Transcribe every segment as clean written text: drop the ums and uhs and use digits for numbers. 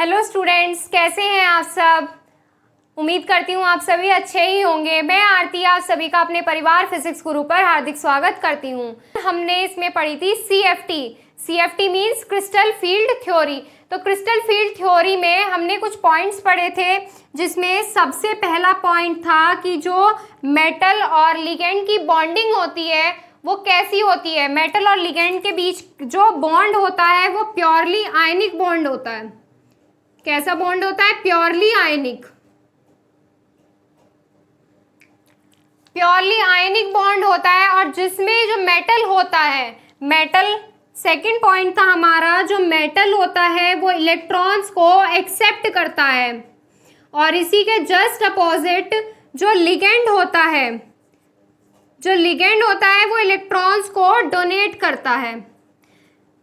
Hello students, कैसे हैं आप सब। उम्मीद करती हूँ आप सभी अच्छे ही होंगे। मैं आरती आप सभी का अपने परिवार फिजिक्स गुरु पर हार्दिक स्वागत करती हूँ। हमने इसमें पढ़ी थी CFT means crystal field theory. तो क्रिस्टल फील्ड थ्योरी में हमने कुछ पॉइंट्स पढ़े थे, जिसमें सबसे पहला पॉइंट था कि जो मेटल और लिगेंड की बॉन्डिंग होती है वो कैसी होती है। मेटल और लिगेंड के बीच जो बॉन्ड होता है वो प्योरली आयनिक बॉन्ड होता है। कैसा बॉन्ड होता है? प्योरली आयनिक बॉन्ड होता है। और जिसमें जो मेटल होता है, मेटल सेकंड पॉइंट था हमारा, जो मेटल होता है वो इलेक्ट्रॉन्स को एक्सेप्ट करता है। और इसी के जस्ट अपोजिट जो लिगेंड होता है, वो इलेक्ट्रॉन्स को डोनेट करता है।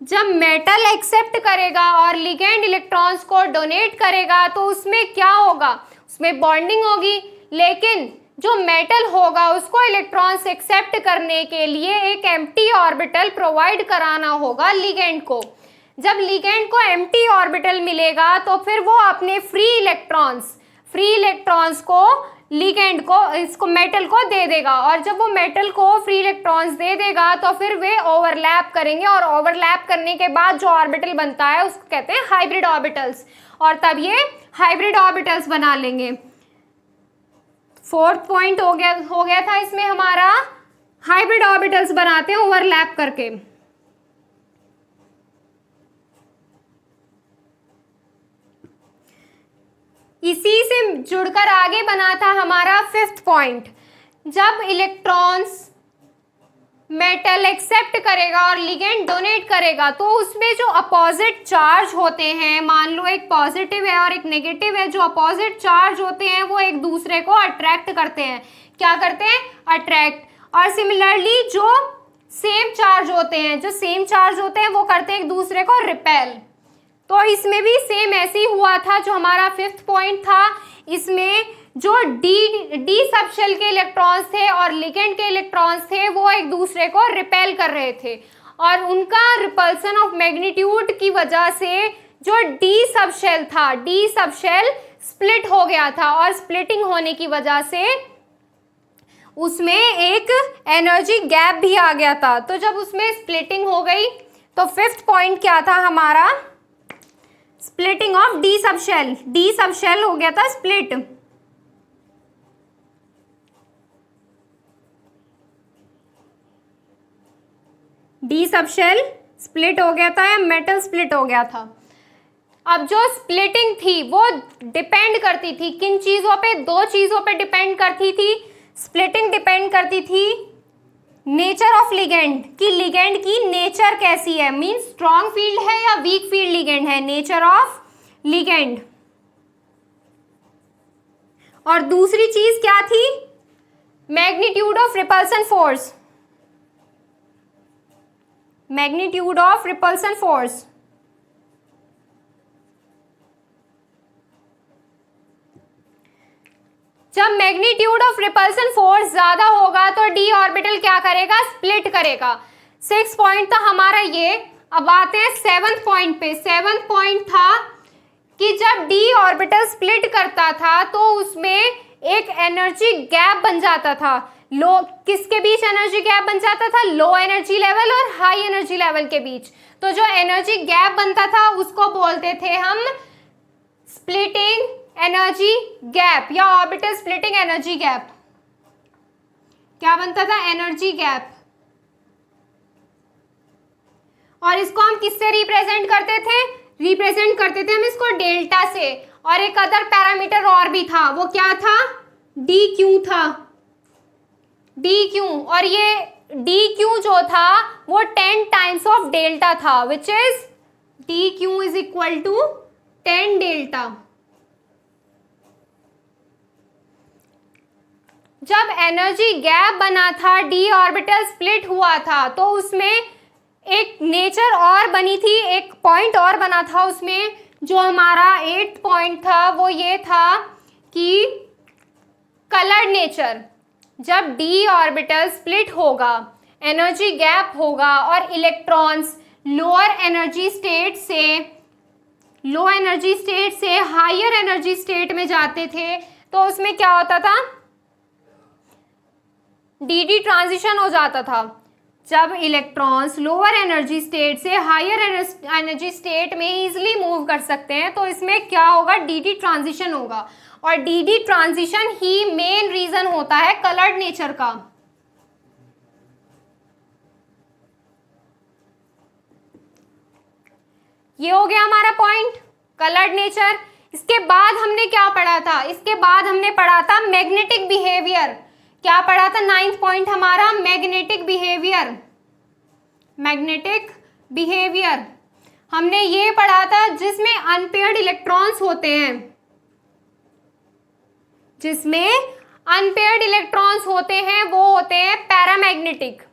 जब मेटल एक्सेप्ट करेगा और लिगेंड इलेक्ट्रॉन्स को डोनेट करेगा तो उसमें क्या होगा? उसमें बॉन्डिंग होगी। लेकिन जो मेटल होगा उसको इलेक्ट्रॉन्स एक्सेप्ट करने के लिए एक एम्प्टी ऑर्बिटल प्रोवाइड कराना होगा लिगेंड को। जब लिगेंड को एम्प्टी ऑर्बिटल मिलेगा तो फिर वो अपने फ्री इलेक्ट्रॉन्स को लिगेंड को, इसको मेटल को दे देगा। और जब वो मेटल को फ्री इलेक्ट्रॉन्स दे देगा तो फिर वे ओवरलैप करेंगे, और ओवरलैप करने के बाद जो ऑर्बिटल बनता है उसको कहते हैं हाइब्रिड ऑर्बिटल्स। और तब ये हाइब्रिड ऑर्बिटल्स बना लेंगे। फोर्थ पॉइंट हो गया था इसमें हमारा, हाइब्रिड ऑर्बिटल्स बनाते हैं ओवरलैप करके। इसी से जुड़कर आगे बना था हमारा फिफ्थ पॉइंट। जब इलेक्ट्रॉन्स मेटल एक्सेप्ट करेगा और लिगेंड डोनेट करेगा तो उसमें जो अपोजिट चार्ज होते हैं, मान लो एक पॉजिटिव है और एक नेगेटिव है, जो अपोजिट चार्ज होते हैं वो एक दूसरे को अट्रैक्ट करते हैं। क्या करते हैं? अट्रैक्ट। और सिमिलरली जो सेम चार्ज होते हैं वो करते हैं एक दूसरे को रिपेल। तो इसमें भी सेम ऐसे ही हुआ था। जो हमारा फिफ्थ पॉइंट था, इसमें जो डी सब शेल के इलेक्ट्रॉन्स थे और लिगेंड के इलेक्ट्रॉन्स थे वो एक दूसरे को रिपेल कर रहे थे, और उनका रिपल्सन ऑफ मैग्नीट्यूड की वजह से जो डी सब शेल स्प्लिट हो गया था। और स्प्लिटिंग होने की वजह से उसमें एक एनर्जी गैप भी आ गया था। तो जब उसमें स्प्लिटिंग हो गई तो फिफ्थ पॉइंट क्या था हमारा? Splitting of D sub shell हो गया था split. D sub shell split हो गया था या मेटल स्प्लिट हो गया था। अब जो स्प्लिटिंग थी वो डिपेंड करती थी किन चीजों पे? दो चीजों पे डिपेंड करती थी। स्प्लिटिंग डिपेंड करती थी नेचर ऑफ लिगेंड, कि लिगेंड की नेचर कैसी है, मींस स्ट्रॉन्ग फील्ड है या वीक फील्ड लिगेंड है, नेचर ऑफ लिगेंड। और दूसरी चीज क्या थी? Magnitude of repulsion force. जब मैग्नीट्यूड ऑफ रिपल्सन फोर्स ज्यादा होगा तो डी ऑर्बिटल क्या करेगा? स्प्लिट करेगा। सिक्स पॉइंट था हमारा ये। अब आते हैं सेवंथ पॉइंट पे। सेवंथ पॉइंट था कि जब डी ऑर्बिटल स्प्लिट करता था तो उसमें एक एनर्जी गैप बन जाता था। किसके बीच एनर्जी गैप बन जाता था? लो एनर्जी लेवल और हाई एनर्जी लेवल के बीच। तो जो एनर्जी गैप बनता था उसको बोलते थे हम स्प्लिटिंग एनर्जी गैप या ऑर्बिटल स्प्लिटिंग एनर्जी गैप। क्या बनता था? Energy gap. और इसको हम किससे रिप्रेजेंट करते थे? हम इसको डेल्टा से। और एक अदर पैरामीटर और भी था, वो क्या था? D Q. और ये डी क्यू जो था वो 10 टाइम्स ऑफ डेल्टा था, which is D Q is equal to 10 delta. जब एनर्जी गैप बना था, डी ऑर्बिटल स्प्लिट हुआ था, तो उसमें एक नेचर और बनी थी, एक पॉइंट और बना था उसमें। जो हमारा 8th पॉइंट था वो ये था कि कलर्ड नेचर। जब डी ऑर्बिटल स्प्लिट होगा, एनर्जी गैप होगा और इलेक्ट्रॉन्स लोअर एनर्जी स्टेट से लो एनर्जी स्टेट से हायर एनर्जी स्टेट में जाते थे तो उसमें क्या होता था, डी ट्रांजिशन हो जाता था। जब इलेक्ट्रॉन्स लोअर एनर्जी स्टेट से हायर एनर्जी स्टेट में इजीली मूव कर सकते हैं तो इसमें क्या होगा, डी ट्रांजिशन होगा। और डी ट्रांजिशन ही मेन रीजन होता है कलर्ड नेचर का। ये हो गया हमारा पॉइंट, कलर्ड नेचर। इसके बाद हमने क्या पढ़ा था, इसके बाद हमने पढ़ा था मैग्नेटिक बिहेवियर। क्या पढ़ा था, 9th पॉइंट हमारा मैग्नेटिक बिहेवियर। मैग्नेटिक बिहेवियर हमने ये पढ़ा था जिसमें अनपेयर्ड इलेक्ट्रॉन्स होते हैं, जिसमें अनपेयर्ड इलेक्ट्रॉन्स होते हैं वो होते हैं पैरामैग्नेटिक।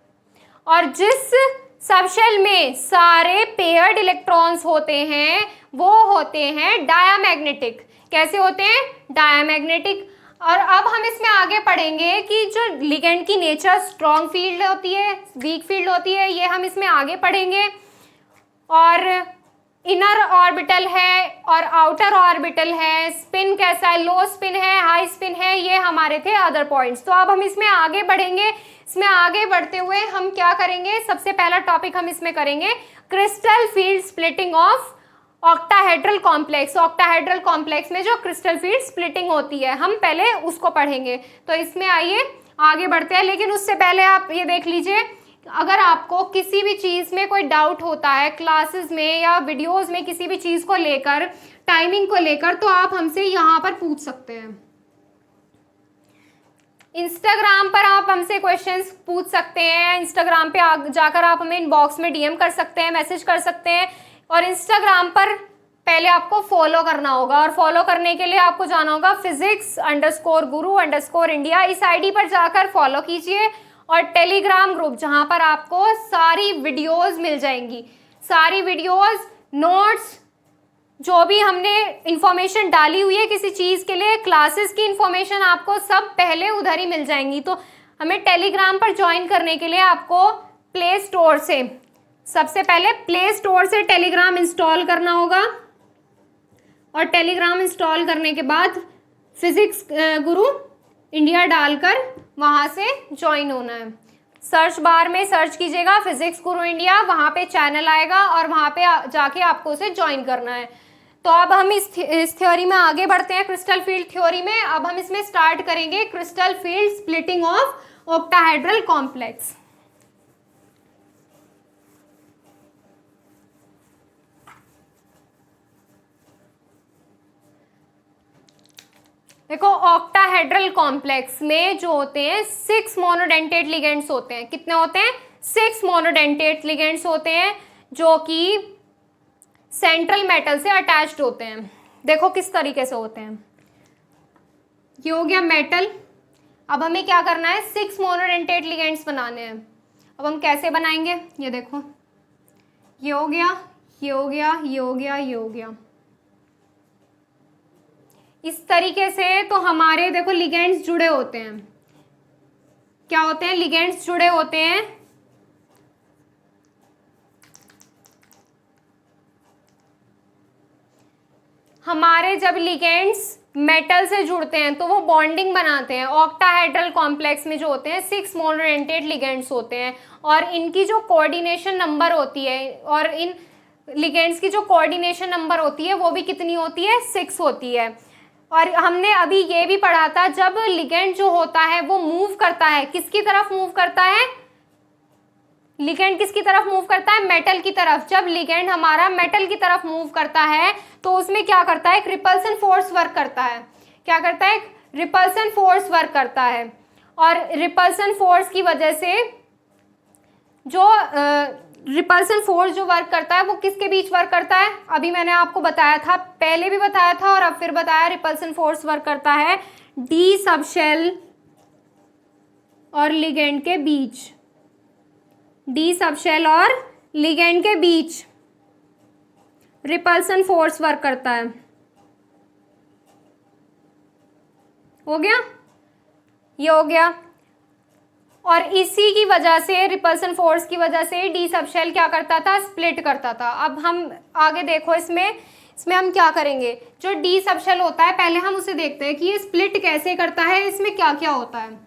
और जिस सबशेल में सारे पेयर्ड इलेक्ट्रॉन्स होते हैं वो होते हैं डायामैग्नेटिक। कैसे होते हैं, डायामैग्नेटिक। और अब हम इसमें आगे पढ़ेंगे कि जो लिगेंड की नेचर स्ट्रॉन्ग फील्ड होती है, वीक फील्ड होती है, ये हम इसमें आगे पढ़ेंगे। और इनर ऑर्बिटल है और आउटर ऑर्बिटल है, स्पिन कैसा है, लो स्पिन है, हाई स्पिन है, ये हमारे थे अदर पॉइंट्स। तो अब हम इसमें आगे बढ़ेंगे। इसमें आगे बढ़ते हुए हम क्या करेंगे, सबसे पहला टॉपिक हम इसमें करेंगे crystal field splitting of octahedral complex. Octahedral complex में जो क्रिस्टल फील्ड स्प्लिटिंग होती है हम पहले उसको पढ़ेंगे। तो इसमें आइए आगे बढ़ते हैं, लेकिन उससे पहले आप ये देख लीजिए, अगर आपको किसी भी चीज़ में कोई डाउट होता है क्लासेस में या वीडियोस में किसी भी चीज़ को लेकर, टाइमिंग को लेकर, तो आप हमसे यहाँ पर पूछ सकते हैं। इंस्टाग्राम पर आप हमसे क्वेश्चंस पूछ सकते हैं। इंस्टाग्राम पे जाकर आप हमें इनबॉक्स में डीएम कर सकते हैं, मैसेज कर सकते हैं। और इंस्टाग्राम पर पहले आपको फॉलो करना होगा, और फॉलो करने के लिए आपको जाना होगा physics_guru_India। इस आईडी पर जाकर फॉलो कीजिए। और टेलीग्राम ग्रुप जहां पर आपको सारी वीडियोस मिल जाएंगी, सारी वीडियोस, नोट्स, जो भी हमने इंफॉर्मेशन डाली हुई है किसी चीज़ के लिए, क्लासेस की इंफॉर्मेशन आपको सब पहले उधर ही मिल जाएंगी। तो हमें टेलीग्राम पर ज्वाइन करने के लिए आपको प्ले स्टोर से, सबसे पहले प्ले स्टोर से टेलीग्राम इंस्टॉल करना होगा। और टेलीग्राम इंस्टॉल करने के बाद फिजिक्स गुरु इंडिया डालकर वहाँ से ज्वाइन होना है। सर्च बार में सर्च कीजिएगा फिजिक्स गुरु इंडिया, वहाँ पे चैनल आएगा और वहाँ पे जाके आपको उसे ज्वाइन करना है। तो अब हम इस थ्योरी में आगे बढ़ते हैं, क्रिस्टल फील्ड थ्योरी में। अब हम इसमें स्टार्ट करेंगे crystal field splitting of octahedral complex. देखो, ऑक्टाहेड्रल कॉम्प्लेक्स में जो होते हैं 6 मोनोडेंटेट लिगेंड्स होते हैं। कितने होते हैं, 6 मोनोडेंटेट लिगेंड्स होते हैं जो कि सेंट्रल मेटल से अटैच्ड होते हैं। देखो किस तरीके से होते हैं, ये हो गया मेटल। अब हमें क्या करना है, 6 मोनोडेंटेट लिगेंड्स बनाने हैं। अब हम कैसे बनाएंगे, ये देखो, ये हो गया, ये हो गया, ये हो गया, ये हो गया। इस तरीके से तो हमारे देखो लिगेंड्स जुड़े होते हैं। क्या होते हैं, लिगेंड्स जुड़े होते हैं। हमारे जब लिगेंड्स मेटल से जुड़ते हैं तो वो बॉन्डिंग बनाते हैं। ऑक्टाहेड्रल कॉम्प्लेक्स में जो होते हैं 6 मोनोडेंटेट लिगेंड्स होते हैं, और इनकी जो कोऑर्डिनेशन नंबर होती है, और इन लिगेंड्स की जो कोऑर्डिनेशन नंबर होती है वो भी कितनी होती है, 6 होती है। और हमने अभी ये भी पढ़ा था, जब लिगेंड जो होता है वो मूव करता है, किसकी तरफ मूव करता है, लिगेंड किसकी तरफ मूव करता है, मेटल की तरफ। जब लिगेंड हमारा मेटल की तरफ मूव करता है तो उसमें क्या करता है, एक रिपल्सन फोर्स वर्क करता है। क्या करता है, रिपल्सन फोर्स वर्क करता है। और रिपल्सन फोर्स की वजह से जो रिपल्सन फोर्स जो वर्क करता है वो किसके बीच वर्क करता है, अभी मैंने आपको बताया था, पहले भी बताया था और अब फिर बताया। रिपल्सन फोर्स वर्क करता है डी सबशेल और लिगेंड के बीच, डी सबशेल और लिगेंड के बीच रिपल्सन फोर्स वर्क करता है। हो गया, ये हो गया। और इसी की वजह से, रिपल्सन फोर्स की वजह से डी सबशेल क्या करता था, स्प्लिट करता था। अब हम आगे देखो, इसमें इसमें हम क्या करेंगे, जो डी सबशेल होता है पहले हम उसे देखते हैं कि ये स्प्लिट कैसे करता है, इसमें क्या क्या होता है।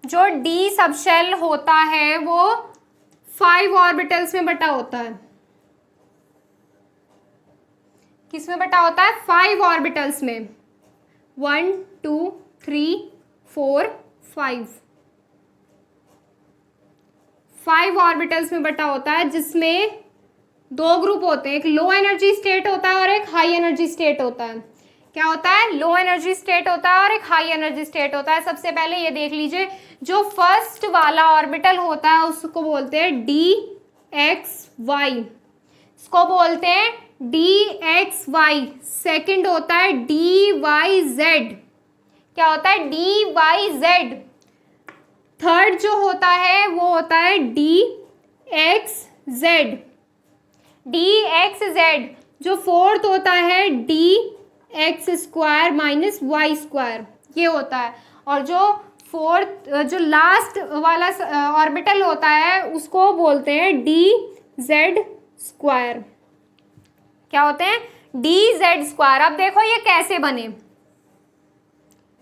जो डी सबशेल होता है वो 5 ऑर्बिटल्स में बटा होता है। किस में बटा होता है, 5 ऑर्बिटल्स में, 1 2 3 4 5 ऑर्बिटल्स में बटा होता है, जिसमें 2 ग्रुप होते हैं, एक लो एनर्जी स्टेट होता है और एक हाई एनर्जी स्टेट होता है। क्या होता है, लो एनर्जी स्टेट होता है और एक हाई एनर्जी स्टेट होता है। सबसे पहले ये देख लीजिए, जो फर्स्ट वाला ऑर्बिटल होता है उसको बोलते हैं डी एक्स वाई, इसको बोलते हैं डी एक्स वाई। सेकेंड होता है डी वाई जेड, क्या होता है, डी वाई जेड। थर्ड जो होता है वो होता है D X Z, D X Z. जो फोर्थ होता है D X square minus Y square, ये होता है। और जो लास्ट वाला ऑर्बिटल होता है उसको बोलते हैं डी जेड स्क्वायर। क्या होते हैं, डी जेड स्क्वायर। अब देखो ये कैसे बने,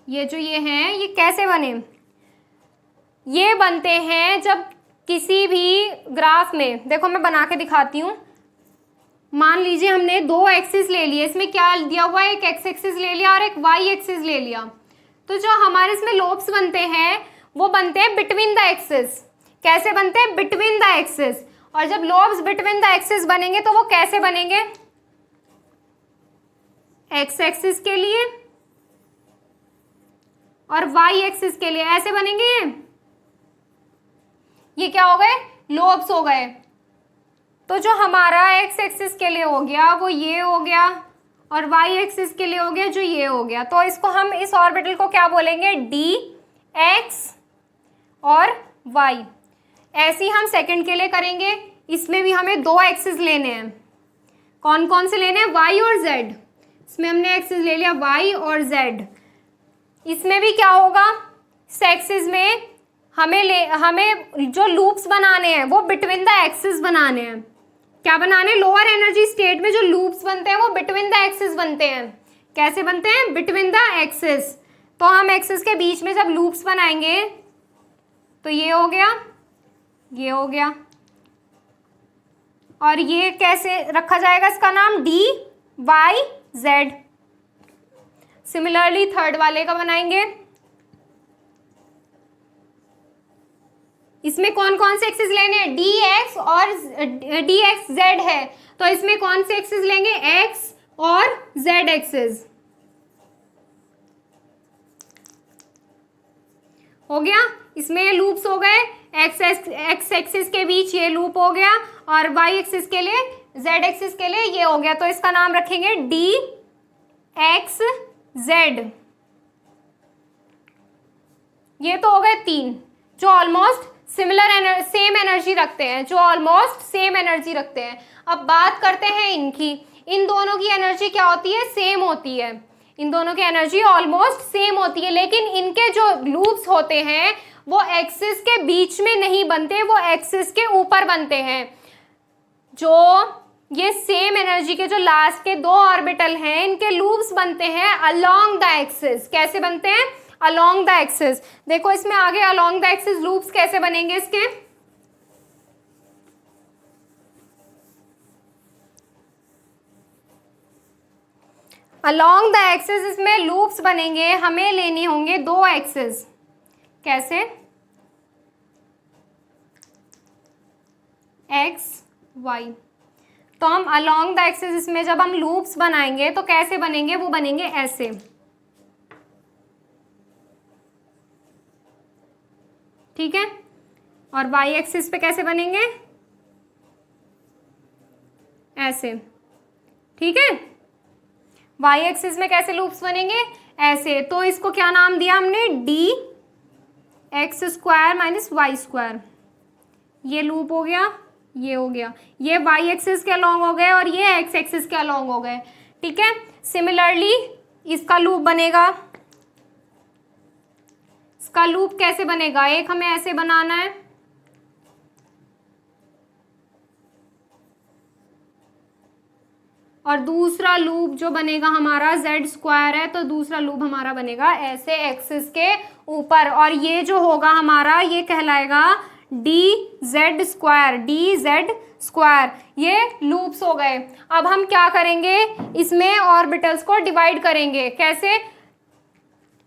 ये जो ये हैं ये कैसे बने, ये बनते हैं जब किसी भी ग्राफ में, देखो मैं बना के दिखाती हूँ। मान लीजिए हमने 2 एक्सिस ले लिए, इसमें क्या दिया हुआ है, एक एक्स एक्सिस ले लिया और एक वाई एक्सिस ले लिया। तो जो हमारे इसमें लोब्स बनते हैं वो बनते हैं बिटवीन द एक्सिस। कैसे बनते हैं, बिटवीन द एक्सिस। और जब लोब्स बिटवीन द एक्सिस बनेंगे तो वो कैसे बनेंगे, एक्स एक्सिस के लिए और वाई एक्सिस के लिए ऐसे बनेंगे। ये क्या हो गए, लोब्स हो गए। तो जो हमारा एक्स एक्सिस के लिए हो गया वो ये हो गया और वाई एक्सिस के लिए हो गया जो ये हो गया। तो इसको हम, इस ऑर्बिटल को क्या बोलेंगे, डी एक्स और वाई। ऐसे ही हम सेकंड के लिए करेंगे। इसमें भी हमें 2 एक्सिस लेने हैं। कौन कौन से लेने हैं, वाई और जेड। इसमें हमने एक्सिस ले लिया वाई और जेड। इसमें भी क्या होगा, इस एक्सिस में हमें जो लूप्स बनाने हैं वो बिटवीन द एक्सिस बनाने हैं। क्या बनाने, लोअर एनर्जी स्टेट में जो लूप्स बनते हैं वो बिटवीन द एक्सिस बनते हैं। कैसे बनते हैं, बिटवीन द एक्सिस। तो हम एक्सिस के बीच में जब लूप्स बनाएंगे तो ये हो गया, ये हो गया, और ये कैसे रखा जाएगा, इसका नाम D Y Z. Similarly third वाले का बनाएंगे। इसमें कौन कौन से एक्सिस लेने हैं, डी एक्स और डी एक्स जेड है, तो इसमें कौन से एक्सिस लेंगे, एक्स और जेड एक्सिस। हो गया, इसमें ये लूप्स हो गए। एक्स एक्सिस के बीच ये लूप हो गया और वाई एक्सिस के लिए, जेड एक्सिस के लिए ये हो गया। तो इसका नाम रखेंगे डी एक्स जेड। ये तो हो गए 3 जो ऑलमोस्ट सिमिलर सेम एनर्जी रखते हैं, जो ऑलमोस्ट सेम एनर्जी रखते हैं। अब बात करते हैं इनकी। इन दोनों की एनर्जी क्या होती है, सेम होती है। इन दोनों की एनर्जी ऑलमोस्ट सेम होती है, लेकिन इनके जो लूप्स होते हैं वो एक्सिस के बीच में नहीं बनते, वो एक्सिस के ऊपर बनते हैं। जो ये सेम एनर्जी के जो लास्ट के 2 ऑर्बिटल हैं इनके लूप्स बनते हैं अलोंग द एक्सिस। कैसे बनते हैं, अलोंग द एक्सिस। देखो इसमें आगे अलोंग द एक्सिस लूप्स कैसे बनेंगे इसके, अलोंग द एक्सिस इसमें लूप्स बनेंगे। हमें लेने होंगे 2 एक्सिस। कैसे, एक्स वाई। तो हम अलोंग द एक्सिस इसमें जब हम लूप्स बनाएंगे तो कैसे बनेंगे, वो बनेंगे ऐसे। ठीक है, और वाई एक्सिस पे कैसे बनेंगे, ऐसे। ठीक है, वाई एक्सिस में कैसे लूप्स बनेंगे, ऐसे। तो इसको क्या नाम दिया हमने, D X square minus Y square. ये लूप हो गया, ये हो गया, ये वाई एक्सिस के अलोंग हो गए और ये एक्स एक्सिस के अलोंग हो गए। ठीक है, सिमिलरली इसका लूप बनेगा, इसका लूप कैसे बनेगा, एक हमें ऐसे बनाना है और दूसरा लूप जो बनेगा हमारा जेड स्क्वायर है, तो दूसरा लूप हमारा बनेगा ऐसे एक्सिस के ऊपर, और ये जो होगा हमारा ये कहलाएगा डी जेड स्क्वायर। ये लूप्स हो गए। अब हम क्या करेंगे, इसमें ऑर्बिटल्स को डिवाइड करेंगे। कैसे,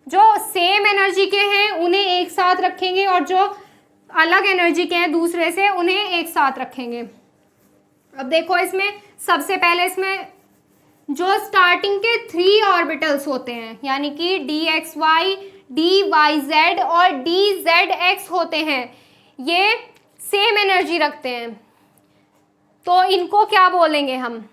जो सेम एनर्जी के हैं उन्हें एक साथ रखेंगे और जो अलग एनर्जी के हैं दूसरे से उन्हें एक साथ रखेंगे। अब देखो इसमें सबसे पहले इसमें जो स्टार्टिंग के 3 ऑर्बिटल्स होते हैं, यानी कि dxy, dyz और dzx होते हैं, ये सेम एनर्जी रखते हैं, तो इनको क्या बोलेंगे हम,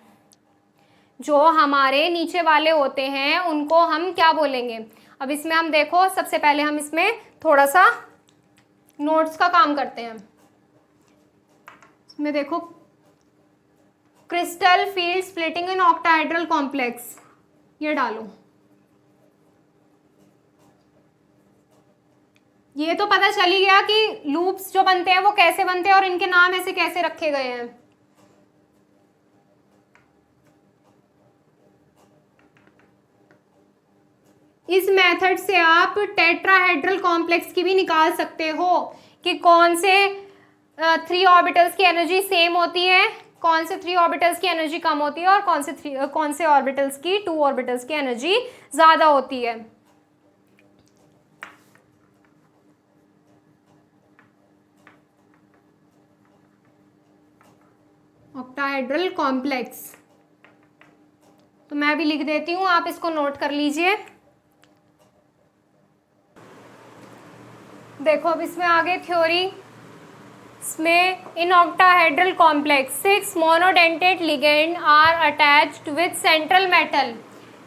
जो हमारे नीचे वाले होते हैं उनको हम क्या बोलेंगे। अब इसमें हम देखो, सबसे पहले हम इसमें थोड़ा सा नोट्स का काम करते हैं। इसमें देखो, क्रिस्टल फील्ड स्प्लिटिंग इन ऑक्टाहेड्रल कॉम्प्लेक्स, ये डालो। ये तो पता चल ही गया कि लूप्स जो बनते हैं वो कैसे बनते हैं और इनके नाम ऐसे कैसे रखे गए हैं। इस मेथड से आप टेट्राहेड्रल कॉम्प्लेक्स की भी निकाल सकते हो कि कौन से 3 ऑर्बिटल्स की एनर्जी सेम होती है, कौन से 3 ऑर्बिटल्स की एनर्जी कम होती है और कौन से ऑर्बिटल्स की 2 ऑर्बिटल्स की एनर्जी ज्यादा होती है। ऑक्टाहेड्रल कॉम्प्लेक्स, तो मैं भी लिख देती हूं, आप इसको नोट कर लीजिए। देखो अब इसमें आगे थ्योरी, इसमें in octahedral complex 6 monodentate ligand are attached with central metal.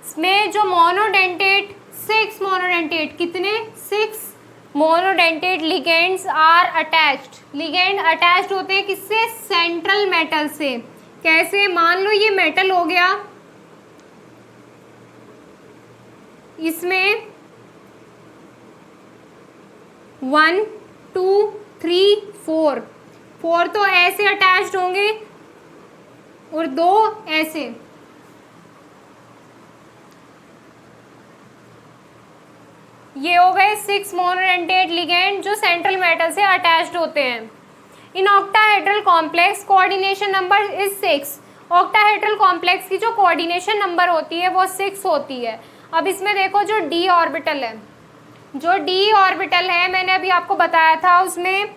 इसमें जो मोनोडेंटेट 6 मोनोडेंटेट कितने 6 monodentate ligands are attached. Ligand attached होते हैं किससे, सेंट्रल मेटल से। कैसे, मान लो ये मेटल हो गया, इसमें 1 2 3 4 तो ऐसे अटैच्ड होंगे और 2 ऐसे। ये हो गए 6 मोनोडेंटेट लिगेंड जो सेंट्रल मेटल से अटैच्ड होते हैं। इन octahedral complex coordination number is 6। Octahedral complex की जो कोऑर्डिनेशन नंबर होती है वो 6 होती है। अब इसमें देखो जो डी ऑर्बिटल है, जो डी ऑर्बिटल है मैंने अभी आपको बताया था, उसमें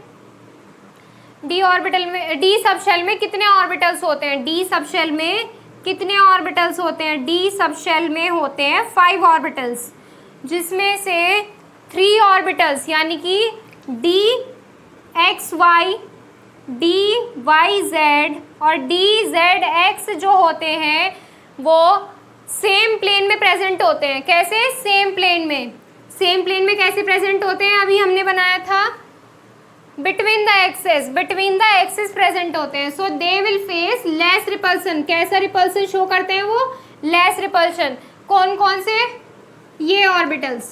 डी ऑर्बिटल में, डी सबशेल में कितने ऑर्बिटल्स होते हैं, डी सबशेल में कितने ऑर्बिटल्स होते हैं, डी सबशेल में होते हैं 5 ऑर्बिटल्स, जिसमें से 3 ऑर्बिटल्स यानी कि D X Y, D Y Z और डी जेड एक्स जो होते हैं वो सेम प्लेन में प्रेजेंट होते हैं। कैसे, सेम प्लेन में। सेम प्लेन में कैसे प्रेजेंट होते हैं, अभी हमने बनाया था बिटवीन द एक्सिस प्रेजेंट होते हैं। So they will face less repulsion. कैसा रिपल्सन शो करते हैं वो, लेस रिपल्सन। कौन कौन से, ये orbitals.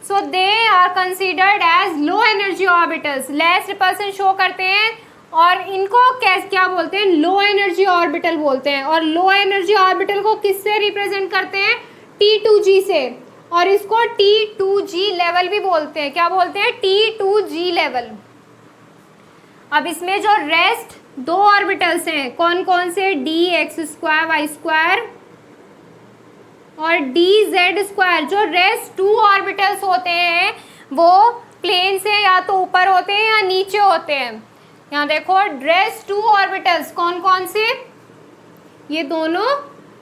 So they are considered as low energy orbitals. Less repulsion show करते हैं और इनको क्या बोलते हैं, लो एनर्जी ऑर्बिटल बोलते हैं। और लो एनर्जी ऑर्बिटल को किससे रिप्रेजेंट करते हैं, T2G से, और इसको T2G लेवल भी बोलते हैं। क्या बोलते हैं, T2G लेवल। अब इसमें जो रेस्ट 2 ऑर्बिटल्स हैं, कौन कौन से, dx2y2 और dz2। जो रेस्ट 2 ऑर्बिटल्स होते हैं वो प्लेन से या तो ऊपर होते हैं या नीचे होते हैं। यहाँ देखो रेस्ट 2 ऑर्बिटल्स कौन कौन से, ये दोनों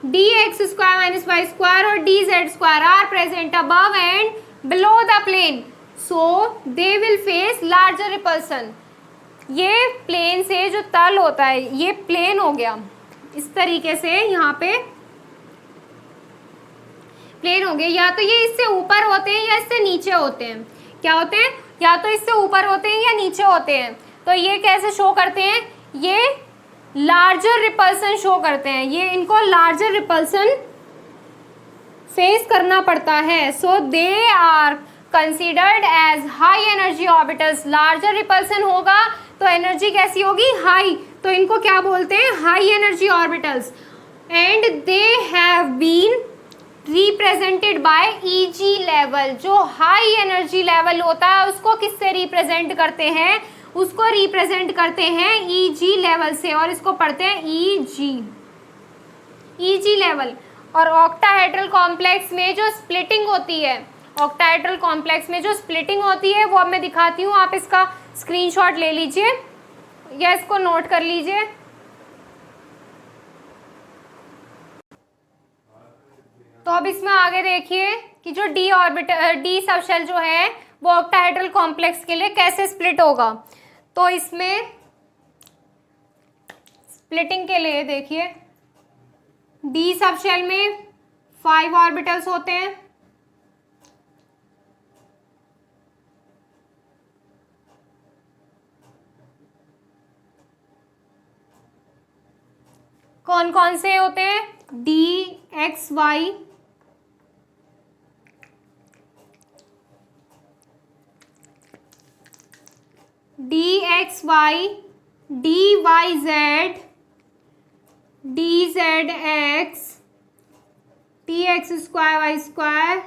dx2 - y2 और dz2 are present above and below the plane, so they will face larger repulsion. ये प्लेन से जो तल होता है, ये प्लेन हो गया इस तरीके से, यहाँ पे प्लेन हो गए, या तो ये इससे ऊपर होते हैं या इससे नीचे होते हैं। क्या होते हैं, या तो इससे ऊपर होते हैं या नीचे होते हैं। तो ये कैसे शो करते हैं, ये लार्जर रिपल्सन शो करते हैं। ये इनको लार्जर रिपल्सन फेस करना पड़ता है। So they are considered as high energy orbitals, larger repulsion होगा तो एनर्जी कैसी होगी, हाई, तो इनको क्या बोलते हैं, high energy orbitals. And they have been represented by E G level, जो हाई एनर्जी लेवल होता है उसको किससे रिप्रेजेंट करते हैं, उसको रिप्रेजेंट करते हैं ईजी लेवल से, और इसको पढ़ते हैं ईजी लेवल। और ऑक्टाहेड्रल कॉम्प्लेक्स में जो स्प्लिटिंग होती है, ऑक्टाहेड्रल कॉम्प्लेक्स में जो स्प्लिटिंग होती है वो अब मैं दिखाती हूँ, आप इसका स्क्रीनशॉट ले लीजिए या इसको नोट कर लीजिए। तो अब इसमें आगे देखिए कि जो डी सबशेल जो है वो ऑक्टाहेड्रल कॉम्प्लेक्स के लिए कैसे स्प्लिट होगा। तो इसमें स्प्लिटिंग के लिए देखिए डी सबशेल में 5 ऑर्बिटल्स होते हैं, कौन कौन से होते हैं, D X Y, D X Y, D Y Z, D Z X, T X square Y square,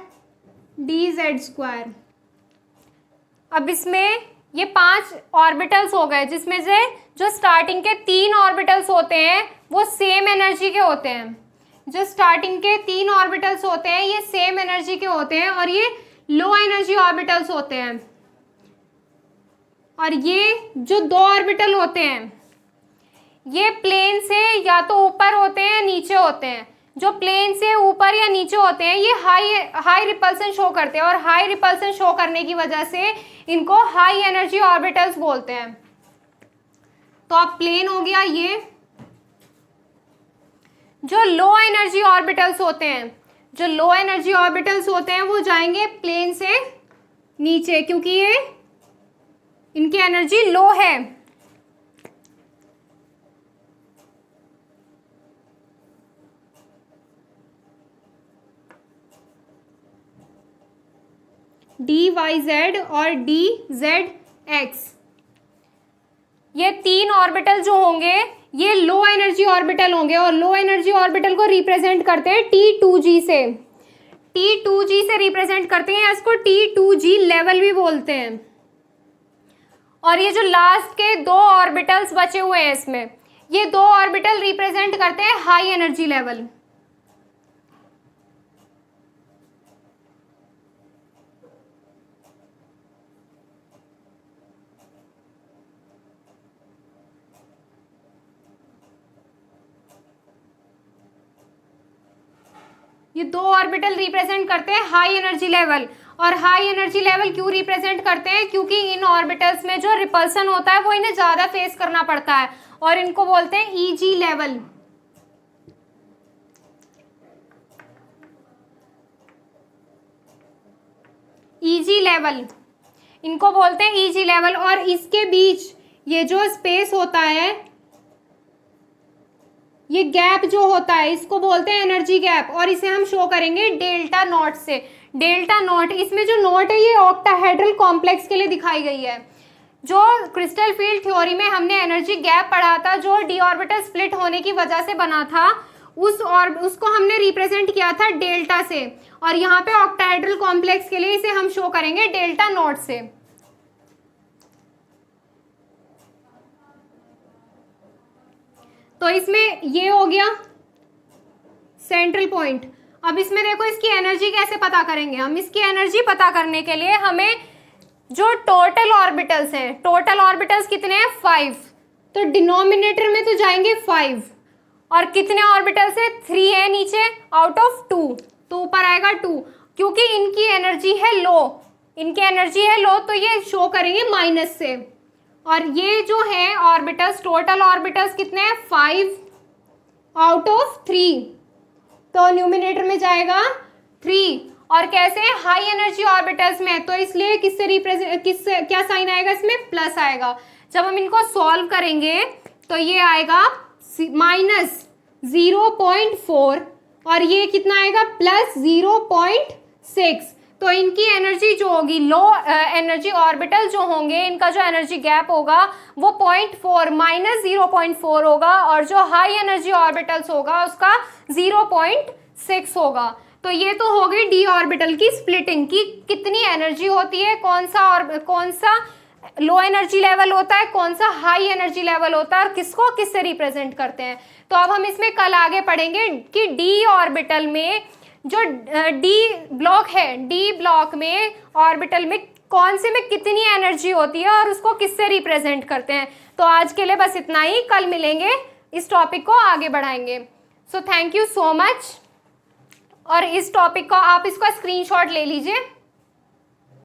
D Z square. अब इसमें ये 5 ऑर्बिटल्स हो गए, जिसमें से जो स्टार्टिंग के 3 ऑर्बिटल्स होते हैं वो सेम एनर्जी के होते हैं, जो स्टार्टिंग के 3 ऑर्बिटल्स होते हैं ये सेम एनर्जी के होते हैं, और ये लो एनर्जी ऑर्बिटल्स होते हैं। और ये जो 2 ऑर्बिटल होते हैं ये प्लेन से या तो ऊपर होते हैं नीचे होते हैं, जो प्लेन से ऊपर या नीचे होते हैं ये हाई रिपल्सन शो करते हैं, और हाई रिपल्सन शो करने की वजह से इनको हाई एनर्जी ऑर्बिटल्स बोलते हैं। तो अब प्लेन हो गया ये। जो लो एनर्जी ऑर्बिटल्स होते हैं, जो लो एनर्जी ऑर्बिटल्स होते हैं वो जाएंगे प्लेन से नीचे, क्योंकि ये इनकी एनर्जी लो है। डी वाई जेड और डी जेड एक्स, ये 3 ऑर्बिटल जो होंगे ये लो एनर्जी ऑर्बिटल होंगे, और लो एनर्जी ऑर्बिटल को रिप्रेजेंट करते हैं T2G से, T2G से रिप्रेजेंट करते हैं, इसको T2G लेवल भी बोलते हैं। और ये जो लास्ट के 2 ऑर्बिटल्स बचे हुए हैं इसमें, ये 2 ऑर्बिटल रिप्रेजेंट करते हैं हाई एनर्जी लेवल। ये 2 ऑर्बिटल रिप्रेजेंट करते हैं हाई एनर्जी लेवल। और हाई एनर्जी लेवल क्यों रिप्रेजेंट करते हैं, क्योंकि इन ऑर्बिटल्स में जो रिपल्सन होता है वो इन्हें ज्यादा फेस करना पड़ता है, और इनको बोलते हैं ईजी लेवल। ईजी लेवल इनको बोलते हैं ईजी लेवल। और इसके बीच ये जो स्पेस होता है, ये गैप जो होता है इसको बोलते हैं एनर्जी गैप, और इसे हम शो करेंगे डेल्टा नॉट से। डेल्टा नॉट, इसमें जो नॉट है ये ऑक्टाहेड्रल कॉम्प्लेक्स के लिए दिखाई गई है। जो क्रिस्टल फील्ड थ्योरी में हमने एनर्जी गैप पढ़ा था, जो डी ऑर्बिटल स्प्लिट होने की वजह से बना था, उसको हमने रिप्रेजेंट किया था डेल्टा से, और यहाँ पे ऑक्टाहेड्रल कॉम्प्लेक्स के लिए इसे हम शो करेंगे डेल्टा नॉट से। तो इसमें ये हो गया सेंट्रल पॉइंट। अब इसमें देखो इसकी एनर्जी कैसे पता करेंगे हम। इसकी एनर्जी पता करने के लिए हमें जो टोटल ऑर्बिटल्स हैं, टोटल ऑर्बिटल्स कितने हैं 5, तो डिनोमिनेटर में तो जाएंगे 5, और कितने ऑर्बिटल्स है 3 है नीचे आउट ऑफ 2, तो ऊपर आएगा 2। क्योंकि इनकी एनर्जी है लो, इनकी एनर्जी है लो तो ये शो करेंगे माइनस से। और ये जो है ऑर्बिटल्स, टोटल ऑर्बिटल्स कितने हैं 5 आउट ऑफ 3, तो न्यूमिनेटर में जाएगा 3। और कैसे हाई एनर्जी ऑर्बिटल्स में, तो इसलिए किससे रिप्रेजेंट, किससे क्या साइन आएगा इसमें, प्लस आएगा। जब हम इनको सॉल्व करेंगे तो ये आएगा -0.4, और ये कितना आएगा +0.6। तो इनकी एनर्जी जो होगी, लो एनर्जी ऑर्बिटल जो होंगे, इनका जो एनर्जी गैप होगा वो 0.4 माइनस 0.4 होगा, और जो हाई एनर्जी ऑर्बिटल्स होगा उसका 0.6 होगा। तो ये तो हो गई डी ऑर्बिटल की स्प्लिटिंग की कितनी एनर्जी होती है, कौन सा लो एनर्जी लेवल होता है, कौन सा हाई एनर्जी लेवल होता है, और किसको किससे रिप्रेजेंट करते हैं। तो अब हम इसमें कल आगे पढ़ेंगे कि डी ऑर्बिटल में जो डी ब्लॉक है, डी ब्लॉक में ऑर्बिटल में कौन से में कितनी एनर्जी होती है और उसको किससे रिप्रेजेंट करते हैं। तो आज के लिए बस इतना ही, कल मिलेंगे, इस टॉपिक को आगे बढ़ाएंगे। So thank you so much. और इस टॉपिक को आप इसका स्क्रीनशॉट ले लीजिए।